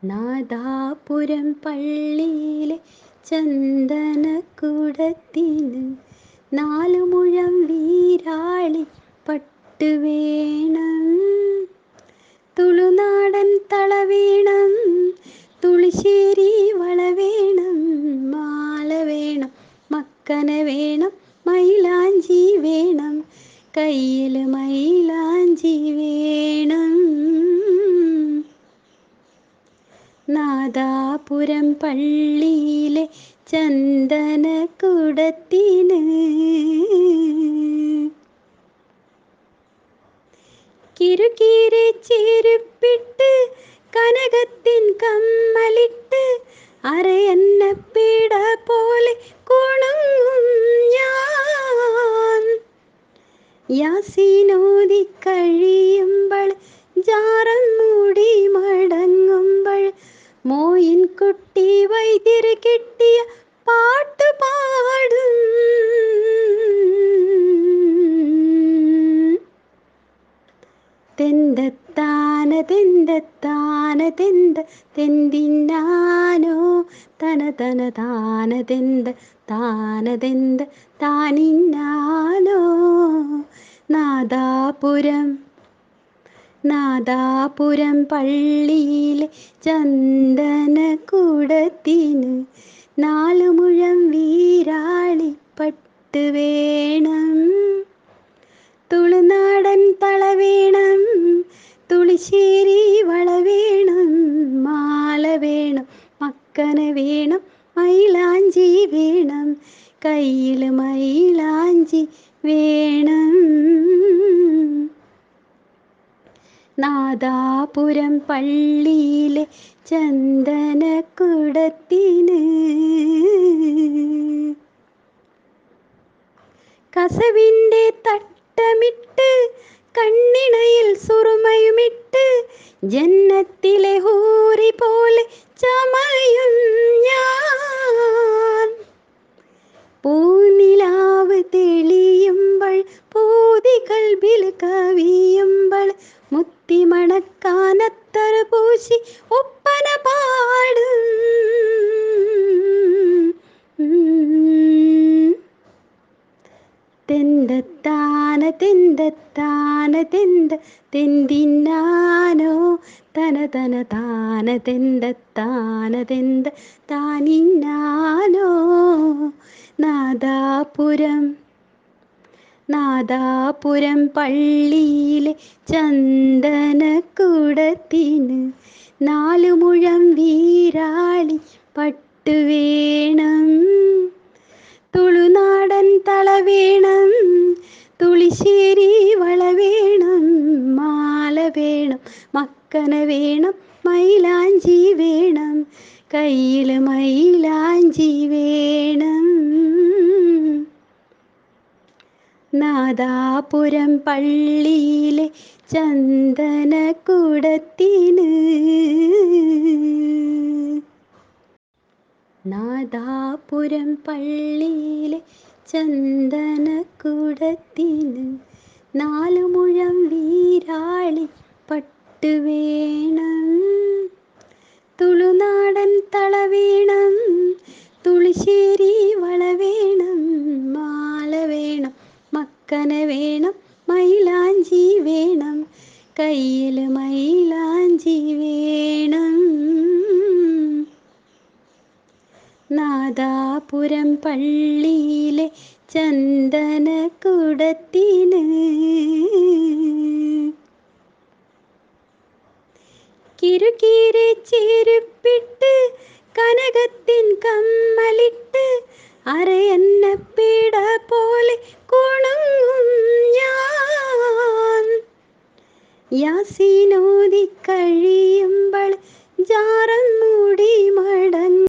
നാദാപുരം പള്ളിയിലെ ചന്ദനക്കുടത്തിന് 4 മുഴം വീരാളി പട്ട് വേണം, തുളുനാടൻ തള വേണം, തുളിശ്ശേരി വള വേണം, മാല വേണം, മക്കന വേണം, മൈലാഞ്ചി വേണം, കയ്യിൽ മൈലാഞ്ചി വേണം. നാദാപുരം പള്ളിയിലെ ചന്ദനക്കുടത്തിന് കിരുകീരെ ചെരുപ്പിട്ട് കനകത്തിൻ കമ്മലിട്ട് അരയന്നപ്പീട പോലെ കുണുങ്ങും ഞാൻ. യാസീനോദി കഴിയുമ്പോൾ ജാറം മൂടി മടങ്ങുമ്പോൾ മോയിൻ കുട്ടി വൈദ്യർ കെട്ടിയ പാട്ട് പാടും. തെന്തത്താന തെന്തത്താന തെന്ത തെന്തിന്നാനോ തന തന താന തെന്ത താന തെന്ത താനിന്നാനോ. നാദാപുരം പള്ളിയിലെ ചന്ദനക്കുടത്തിന് 4 മുഴം വീരാളി പട്ട് വേണം, തുളുനാടൻ തള വേണം, തുളിശ്ശേരി വള വേണം, മാല വേണം, മക്കന വേണം, മൈലാഞ്ചി വേണം, കയ്യിൽ മൈലാഞ്ചി വേണം. നാദാപുരം പള്ളിയിലെ ചന്ദനക്കുടത്തിന് കസവിൻ്റെ തട്ടമിട്ട് കണ്ണിണയിൽ സുറുമയുമിട്ട് ജന്നത്തിലെ ഹൂറി പോലെ ചമയും ഞാൻ. പൂനിലാവ് തെളിയുമ്പോൾ പൂതി കൽബിൽ കവിയുമ്പോൾ മുത്തി മണക്കാനത്തറ പൂശി ഒപ്പന പാടും. തെന്തത്താന തെന്തത്താന തെന്ത തെന്തിന്നാനോ തന തന താന തെന്തത്താന തെന്ത താനിന്നാനോ. നാദാപുരം പള്ളിയിലെ ചന്ദനക്കുടത്തിന് 4 മുഴം വീരാളി പട്ട് വേണം, തുളുനാടൻ തള വേണം, തുളിശ്ശേരി വള വേണം, മാല വേണം, മക്കന വേണം, മൈലാഞ്ചി വേണം, കയ്യിൽ മൈലാഞ്ചി വേണം. നാദാപുരം പള്ളിയിലെ ചന്ദനക്കുടത്തിന് നാദാപുരം പള്ളിയിലെ ചന്ദനക്കുടത്തിന് 4 മുഴം വീരാളി പട്ട് വേണം, തുളുനാടൻ തള വേണം, തുളിശ്ശേരി വള വേണം, മാല വേണം, മക്കന വേണം, മൈലാഞ്ചി വേണം, കയ്യിൽ മൈലാഞ്ചി വേണം. നാദാപുരം പള്ളിയിലെ ചന്ദനക്കുടത്തിന് കിരുകീരെ ചെരുപ്പിട്ട് കനകത്തിൻ കമ്മലിട്ട് അരയന്നപ്പീട പോലെ കുണുങ്ങും ഞാൻ. യാസീനോദി കഴിയുമ്പോൾ ജാറം മൂടി മടങ്ങും.